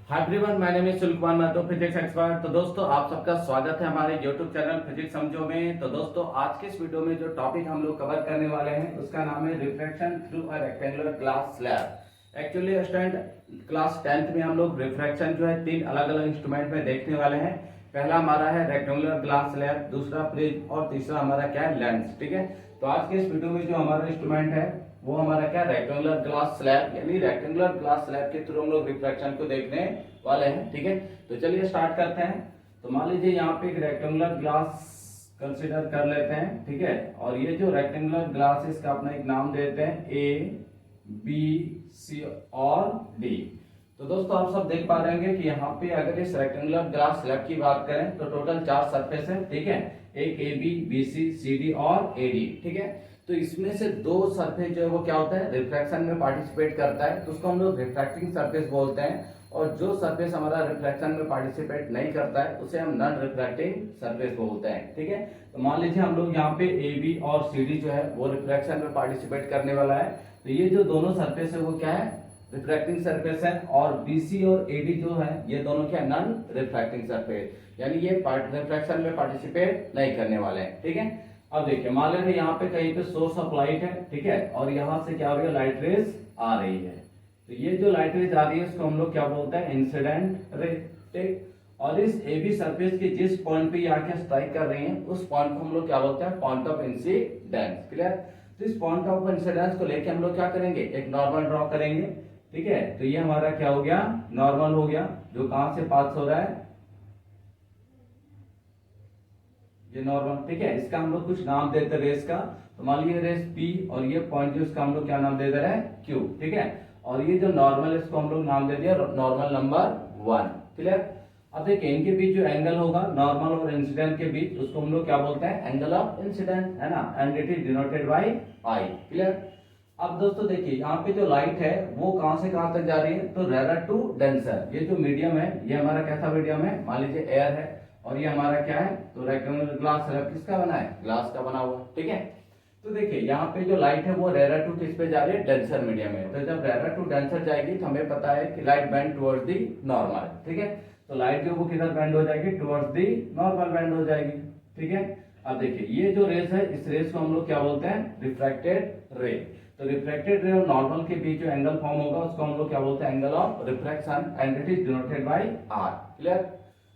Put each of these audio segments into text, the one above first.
Hi everyone, my name is Sunil Kumar Mahato, physics expert. तो दोस्तों, आप सबका स्वागत है हमारे यूट्यूब चैनल फिजिक्स समझो में। तो दोस्तों, आज के इस वीडियो में जो टॉपिक हम लोग कवर करने वाले हैं उसका नाम है refraction through a rectangular glass slab. Actually student, class 10th में हम लोग रिफ्रैक्शन जो है 3 अलग अलग इंस्ट्रूमेंट में देखने वाले हैं। पहला हमारा है रेक्टेंगुलर ग्लास स्लैब, दूसरा प्रिज्म और तीसरा हमारा क्या है, लेंस। ठीक है, तो आज के इस वीडियो में जो हमारा इंस्ट्रूमेंट है वो हमारा क्या, रेक्टेंगुलर ग्लास स्लैब, यानी रेक्टेंगुलर ग्लास स्लैब के थ्रू हम लोग रिफ्रैक्शन को देखने वाले हैं। ठीक है, तो चलिए स्टार्ट करते हैं। तो मान लीजिए यहाँ पे एक रेक्टेंगुलर ग्लास कंसीडर कर लेते हैं। ठीक है, और ये जो रेक्टेंगुलर ग्लास है इसका अपना एक नाम देते हैं ए, बी, सी और डी। तो दोस्तों, आप सब देख पा रहे होंगे कि यहाँ पे अगर इस रेक्टेंगुलर ग्लास स्लैब की बात करें तो टोटल 4 सरफेस है। ठीक है, एक A B, B C, C D और ए डी। ठीक है, तो इसमें से 2 सरफेस जो है वो क्या होता है, रिफ्रैक्शन में पार्टिसिपेट करता है, तो उसको हम लोग रिफ्रैक्टिंग सरफेस बोलते हैं। और जो सरफेस हमारा रिफ्लेक्शन में पार्टिसिपेट नहीं करता है उसे हम नॉन रिफ्रैक्टिंग सरफेस बोलते हैं। ठीक है, तो मान लीजिए हम लोग यहाँ पे ए बी और सी डी जो है वो रिफ्लेक्शन में पार्टिसिपेट करने वाला है। तो ये जो दोनों सरफेस है वो क्या है, रिफ्रैक्टिंग सरफेस है। और बीसी और एडी जो है ये दोनों क्या, नॉन रिफ्रैक्टिंग सरफेस, यानी ये रिफ्लेक्शन में पार्टिसिपेट नहीं करने वाले हैं। ठीक है, अब देखिए मान लीजिए यहाँ पे कहीं पे सोर्स ऑफ लाइट है। ठीक है, और यहाँ से क्या हो रही है, लाइट रेज आ रही है। तो ये जो लाइट रेज आ रही है उसको हम लोग क्या बोलते हैं, इंसिडेंट रे। ठीक, और इस एबी सरफेस के जिस पॉइंट पे ये आके स्ट्राइक कर रही है उस पॉइंट को हम लोग क्या बोलते हैं, पॉइंट ऑफ इंसिडेंस। क्लियर। तो इस पॉइंट ऑफ इंसिडेंस को लेके हम लोग क्या करेंगे, एक नॉर्मल ड्रॉ करेंगे। ठीक है, तो ये हमारा क्या हो गया, नॉर्मल हो गया, जो कहां से पास हो रहा है, ये नॉर्मल। ठीक है, इसका हम लोग कुछ नाम देते हैं रेस का। तो मान लीजिए रेस पी, और ये पॉइंट जो इसका हम लोग क्या नाम दे दे रहे हैं, क्यू। ठीक है, और ये जो नॉर्मल है इसको हम लोग नाम दे दिया नॉर्मल नंबर 1। क्लियर। अब देखिए इनके बीच जो एंगल होगा नॉर्मल और इंसिडेंट के बीच, उसको हम लोग क्या बोलते हैं, एंगल ऑफ इंसिडेंट, है ना, and it is denoted bye I. Clear. अब दोस्तों देखिए यहाँ पे जो लाइट है वो कहां से कहां तक जा रही है, तो रेयर टू डेंसर। ये जो मीडियम है ये हमारा कैसा मीडियम है, मान लीजिए एयर है, और ये हमारा क्या है, तो रेक्टेंगुलर ग्लास स्लैब किसका बना है, ग्लास का बना हुआ। ठीक है, तो देखिए यहाँ पे जो लाइट है वो रेयर टू किस पे जा रही है, डेंसर मीडियम में। तो जब रेयर टू डेंसर जाएगी तो हमें पता है कि light bend towards the normal. ठीक है, तो लाइट जो वो किधर बेंड हो जाएगी, टुवर्ड्स दी नॉर्मल बेंड हो जाएगी। ठीक है, अब देखिए ये जो रेस है इस रेस को हम लोग क्या बोलते हैं, रिफ्रैक्टेड रे। तो रिफ्रैक्टेड रे और नॉर्मल के बीच जो एंगल फॉर्म होगा उसको हम लोग क्या बोलते हैं, angle of refraction, and it is denoted by R. Clear.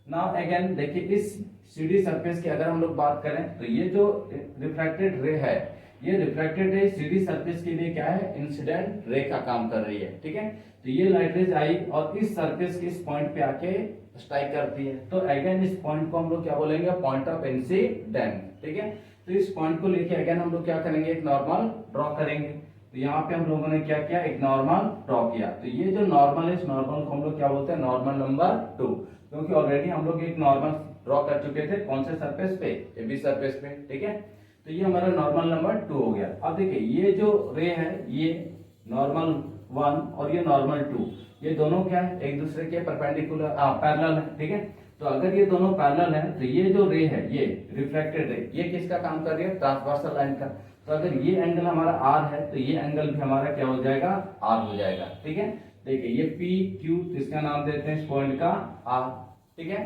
Now again देखिए इस सीडी सरफेस की अगर हम लोग बात करें तो ये जो रिफ्रैक्टेड रे है, ये रिफ्रैक्टेड रे सीडी सरफेस के लिए क्या है, इंसिडेंट रे का काम कर रही है। ठीक है, तो ये लाइट रेज आई और इस सरफेस के इस पॉइंट पे आके स्ट्राइक करती है। तो अगेन इस पॉइंट को हम लोग क्या बोलेंगे, पॉइंट ऑफ इंसिडेंट। ठीक है, तो इस पॉइंट को लेके अगेन हम लोग क्या करेंगे, एक नॉर्मल ड्रॉ करेंगे। तो यहाँ पे हम लोगों ने क्या किया, एक नॉर्मल ड्रॉ किया। तो ये जो नॉर्मल है इस नॉर्मल को हम लोग क्या बोलते हैं, नॉर्मल नंबर 2, क्योंकि ऑलरेडी हम लोग एक नॉर्मल ड्रॉ कर चुके थे, कौन से सरफेस पे, एबी सरफेस पे। ठीक है, तो ये हमारा नॉर्मल नंबर 2 हो गया। अब देखिए ये जो रे है ये नॉर्मल 1 और ये नॉर्मल 2, ये दोनों क्या है, एक दूसरे के परपेंडिकुलर पैरेलल है। ठीक है, तो अगर ये दोनों पैरेलल है तो ये जो रे है, ये रिफ्लेक्टेड रे, ये किसका काम कर रही है, ट्रांसवर्सल लाइन का। तो अगर ये एंगल हमारा आर है तो ये एंगल भी हमारा क्या हो जाएगा, आर हो जाएगा। ठीक है, देखिए ये पी क्यू, तो इसका नाम देते हैं इस पॉइंट का आर। ठीक है,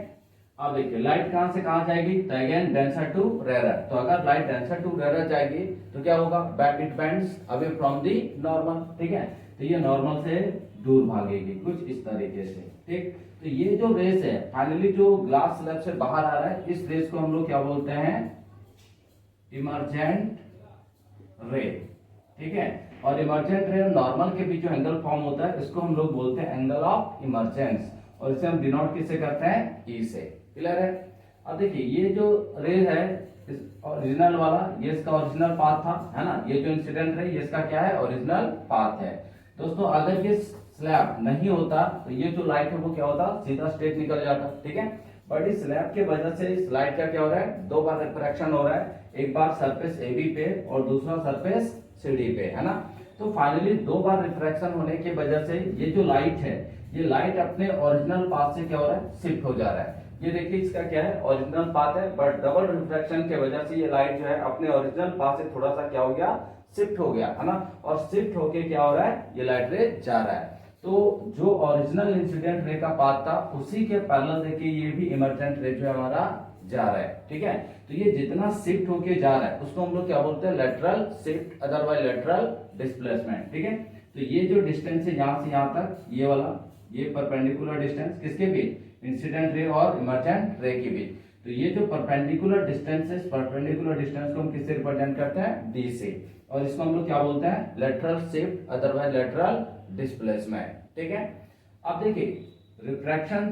अब देखिए लाइट कहां से कहां जाएगी, तो अगेन डेंसर टू रेयर। तो अगर लाइट डेंसर टू रेयर जाएगी तो क्या होगा, it bends away from the normal. ठीक है, तो ये नॉर्मल से दूर भागेगी कुछ इस तरीके से। ठीक, तो ये जो रेस है फाइनली जो ग्लास स्लैब से बाहर आ रहा है, इस रेस को हम लोग क्या बोलते हैं, इमर्जेंट रे। ठीक है, और इमर्जेंट रे और नॉर्मल के बीच जो एंगल फॉर्म होता है इसको हम लोग बोलते हैं एंगल ऑफ इमर्जेंस, और इसे हम डिनोट किससे करते हैं, ई से। क्लियर है। अब देखिए ये जो रे है ओरिजिनल वाला, ये इसका ओरिजिनल पाथ था, है ना, ये जो इंसिडेंट रे ये इसका क्या है, ओरिजिनल पाथ है। दोस्तों अगर ये स्लैब नहीं होता तो ये जो लाइट है वो क्या होता, सीधा स्ट्रेट निकल जाता। ठीक है, बट इस स्लैब के वजह से इस लाइट का क्या हो रहा है, 2 बार रिफ्रैक्शन हो रहा है, एक बार सरफेस एबी पे और दूसरा सरफेस सीडी पे, है ना। तो फाइनली 2 बार रिफ्रैक्शन होने की वजह से ये जो लाइट है, ये लाइट अपने ओरिजिनल पाथ से क्या हो रहा है, शिफ्ट हो जा रहा है। ये देखिए इसका क्या है, ओरिजिनल पाथ है, बट डबल रिफ्रैक्शन की वजह से ये लाइट जो है अपने ओरिजिनल पाथ से थोड़ा सा क्या हो गया, शिफ्ट हो गया, है ना, और शिफ्ट होके क्या हो रहा है, ये लाइट रे जा रहा है। तो जो ओरिजिनल इंसिडेंट रे का पाथ था उसी के पैरेलल देखिए ये भी इमर्जेंट रे जो हमारा जा रहा है, ठीक है। तो ये जितना शिफ्ट होके जा रहा है उसको हम लोग क्या बोलते हैं, lateral shift, otherwise lateral displacement, ठीक है। तो ये जो डिस्टेंस है यहाँ से यहाँ तक, ये वाला, ये परपेंडिकुलर डिस्टेंस किसके बीच, इंसिडेंट रे और इमर्जेंट रे के बीच। तो ये जो परपेंडिकुलर डिस्टेंस है, परपेंडिकुलर डिस्टेंस को हम किससे रिप्रेजेंट करते हैं, डी से, और इसको हम लोग क्या बोलते हैं, lateral shift, otherwise lateral displacement, ठीक है। अब देखिए refraction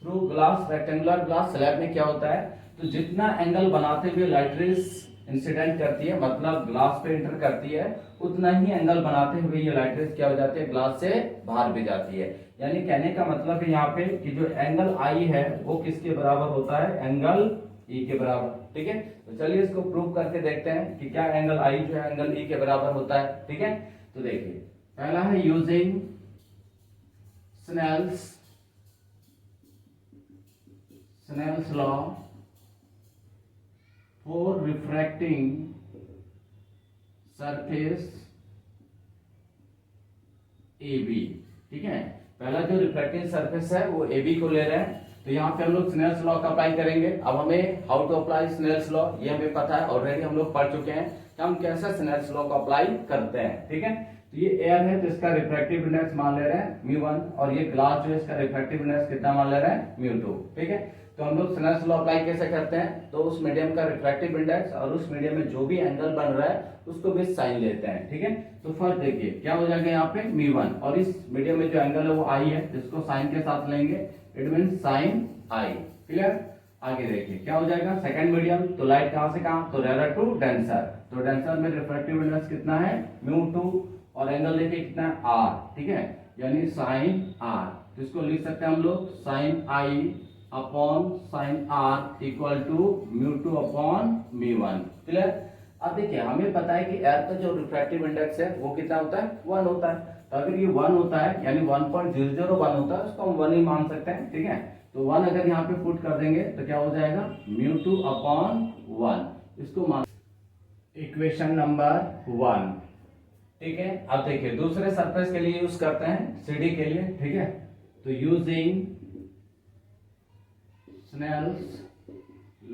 through glass, rectangular glass slab में क्या होता है, तो जितना एंगल बनाते हुए लाइट रेज इंसिडेंट करती है, मतलब ग्लास पे इंटर करती है, उतना ही एंगल बनाते हुए ये लाइट रेज क्या हो जाती है, ग्लास से बाहर भी जाती है। यानी कहने का मतलब है यहाँ पे कि जो एंगल आई है वो किसके बराबर होता है, एंगल ई के बराबर, ठीक है। तो चलिए इसको प्रूव करके देखते हैं कि क्या एंगल आई जो है एंगल ई के बराबर होता है, ठीक है। तो देखिए पहला है using Snell's law for refracting surface AB, ठीक है। पहला जो रिफ्रैक्टिंग सरफेस है वो AB को ले रहे हैं, तो यहाँ पे हम लोग स्नेल्स लॉ का अप्लाई करेंगे। अब हमें how to apply Snell's law ये हमें पता है, ऑलरेडी हम लोग पढ़ चुके हैं कि हम कैसे स्नेल्स लॉ को अप्लाई करते हैं, ठीक है। तो ये एयर है तो इसका रिफ्रैक्टिव इंडेक्स मान ले रहे हैं μ1, और ये ग्लास जो है इसका रिफ्रैक्टिव इंडेक्स कितना मान ले रहे हैं, μ2, ठीक है। तो हम लोग स्नेल्स लॉ अप्लाई कैसे करते हैं, तो उस मीडियम का रिफ्रैक्टिव इंडेक्स और उस मीडियम में जो भी एंगल बन रहा है उसको भी साइन लेते हैं, ठीक है। तो फर्स्ट देखिए क्या हो जाएगा यहाँ पे μ1, और इस मीडियम में जो एंगल है वो आई है, जिसको साइन के साथ लेंगे, it mean sign I, clear. आगे देखिए क्या हो जाएगा, सेकंड मीडियम, तो लाइट कहां से कहां, तो रेयर टू डेंसर, तो डेंसर में रिफ्रैक्टिव इंडेक्स कितना है, μ2, और एंगल देखिए कितना है आर, ठीक है, यानी साइन आर। तो इसको लिख सकते हैं हम लोग sine I upon sine r equal to μ2 upon μ1, clear. अब देखिए हमें पता है कि एयर का जो रिफ्रैक्टिव इंडेक्स है वो कितना होता है, 1 होता है। तो अगर ये 1 होता है यानी 1.001 होता है, उसको हम 1 ही मान सकते हैं, ठीक है। तो 1 अगर यहाँ पे पुट कर देंगे तो क्या हो जाएगा, μ2 अपॉन 1, इसको मान इक्वेशन नंबर 1, ठीक है। अब देखिए दूसरे सरफेस के लिए यूज करते हैं, सीडी के लिए, ठीक है। तो using Snell's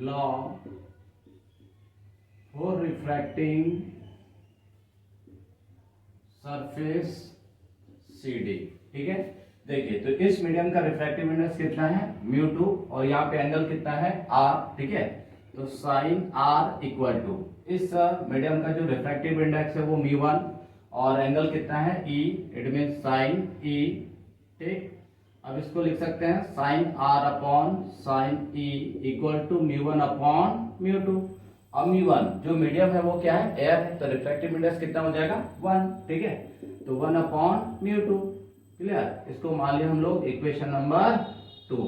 law for refracting surface CD, ठीक है। देखिए तो इस मीडियम का रिफ्रैक्टिव इंडेक्स कितना है, μ2, और यहाँ पे एंगल कितना है r, ठीक है। तो साइन r इक्वल टू इस मीडियम का जो रिफ्रैक्टिव इंडेक्स है वो μ1, और एंगल कितना है e, it mean sine e, ठीक। अब इसको लिख सकते हैं sine r upon sine e equal to μ1 upon μ2। अब μ1 जो मीडियम है वो क्या है, एयर है, तो रिफ्रैक्टिव इंडेक्स कितना हो जाएगा 1, ठीक है। तो 1 अपॉन μ2, क्लियर। इसको मान लिया हम लोग इक्वेशन नंबर 2।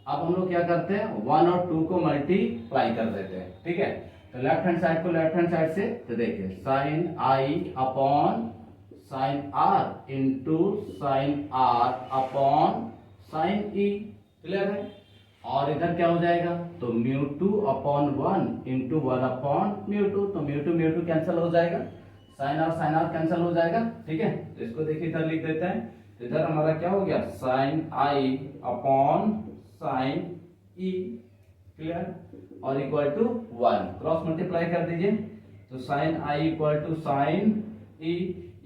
अब हम लोग क्या करते हैं, 1 और 2 को मल्टीप्लाई कर देते हैं, ठीक है। तो लेफ्ट हैंड साइड को लेफ्ट हैंड साइड से, तो देखिए sine I upon sine R into sine R upon sine E, clear है। और इधर क्या हो जाएगा, तो μ2 अपॉन 1 इंटू 1 अपॉन μ2, तो μ2 कैंसिल हो जाएगा, साइन आर कैंसिल हो जाएगा, ठीक है। तो इसको देखिए इधर लिख देते हैं, तो इधर हमारा क्या हो गया, sine I upon sine E, clear, और इक्वल टू 1, क्रॉस मल्टीप्लाई कर दीजिए, तो sine I equal to sine E,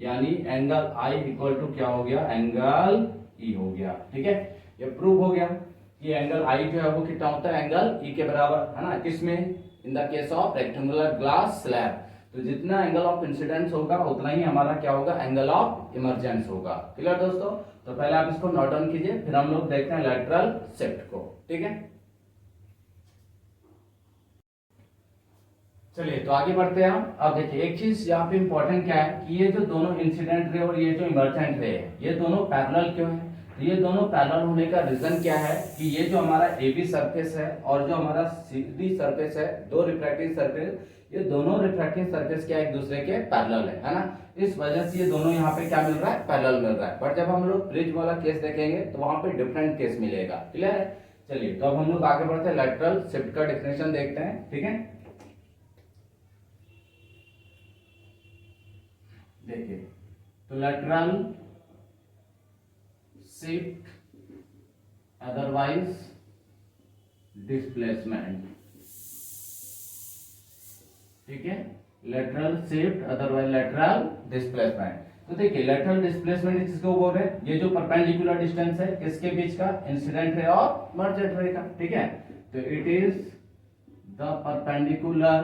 यानी एंगल आई इक्वल टू क्या हो गया, एंगल ई हो गया, ठीक है। ये प्रूव हो गया कि एंगल आई जो है वो कितना होता है, एंगल ई के बराबर, है ना, किसमें, in the case of rectangular glass slab. तो जितना एंगल ऑफ इंसिडेंस होगा उतना ही हमारा क्या होगा, एंगल ऑफ इमर्जेंस होगा, क्लियर दोस्तों। तो पहले आप इसको नोट डाउन कीजिए, फिर हम लोग देखते हैं लेटरल शिफ्ट को, ठीक है। चलिए तो आगे बढ़ते हैं हम। अब देखिए एक चीज यहाँ पे इंपॉर्टेंट क्या है कि ये जो दोनों इंसिडेंट रे और ये जो इमर्जेंट रे है, ये दोनों पैरेलल क्यों है, तो ये दोनों पैरेलल होने का रीजन क्या है कि ये जो हमारा AB सरफेस है और जो हमारा CD सरफेस है, दो रिफ्रैक्टिव सरफेस, ये दोनों रिफ्रैक्टिव सरफेस क्या एक दूसरे के पैरेलल है ना। इस वजह से ये दोनों यहाँ पे क्या मिल रहा है, पैरेलल मिल रहा है। बट जब हम लोग ब्रिज वाला केस देखेंगे तो वहां पे डिफरेंट केस मिलेगा, क्लियर है। चलिए तो अब हम लोग आगे बढ़ते हैं, लेटरल शिफ्ट का डेफिनेशन देखते हैं, ठीक है। देखिए तो लेटरल शिफ्ट अदरवाइज डिस्प्लेसमेंट, ठीक है, lateral shift otherwise lateral displacement. तो देखिए लेटरल डिस्प्लेसमेंट किसको बोल रहे हैं, ये जो परपेंडिकुलर डिस्टेंस है किसके बीच का, इंसिडेंट रे और मर्जेंट रे का, ठीक है। तो it is the perpendicular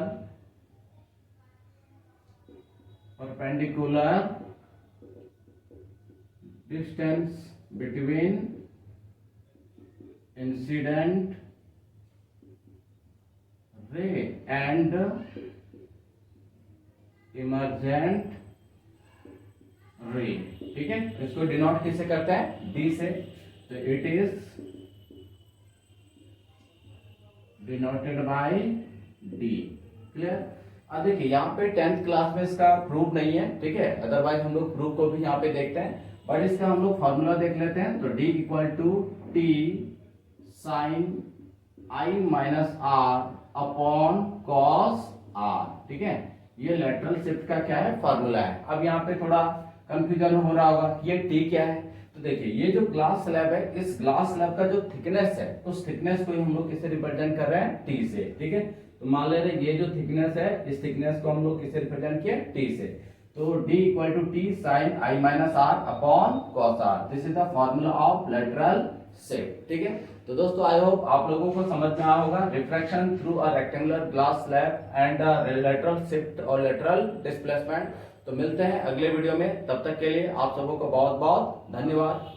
distance between incident ray and emergent रे, ठीक है। इसको डिनोट किससे करते हैं, डी से। तो it is denoted bye D, clear. अब देखिए यहाँ पे 10th क्लास में इसका प्रूफ नहीं है, ठीक है, अदरवाइज हम लोग प्रूफ को भी यहाँ पे देखते हैं, बट इसका हम लोग फॉर्मूला देख लेते हैं। तो D equal to T sine I minus R upon cos R, ठीक है। ये लेटरल शिफ्ट का क्या है, फॉर्मूला है। अब यहाँ पे थोड़ा कंफ्यूजन हो रहा होगा कि ये टी क्या है। तो देखिए ये जो ग्लास स्लैब है, इस ग्लास स्लैब का जो थिकनेस है, उस थिकनेस को ही हम लोग किससे रिप्रेजेंट कर रहे हैं, टी से, ठीक है। तो मान ले रहे ये जो थिकनेस है, इस थिकनेस को हम लोग किससे रिप्रेजेंट किए, टी से। तो D equal to T sine I minus R upon cos R, this is the formula of lateral shift, ठीक है। तो दोस्तों आई होप आप लोगों को समझ में आया होगा refraction through a rectangular glass slab and lateral shift और लेटरल डिस्प्लेसमेंट। तो मिलते हैं अगले वीडियो में, तब तक के लिए आप सबों को बहुत बहुत धन्यवाद।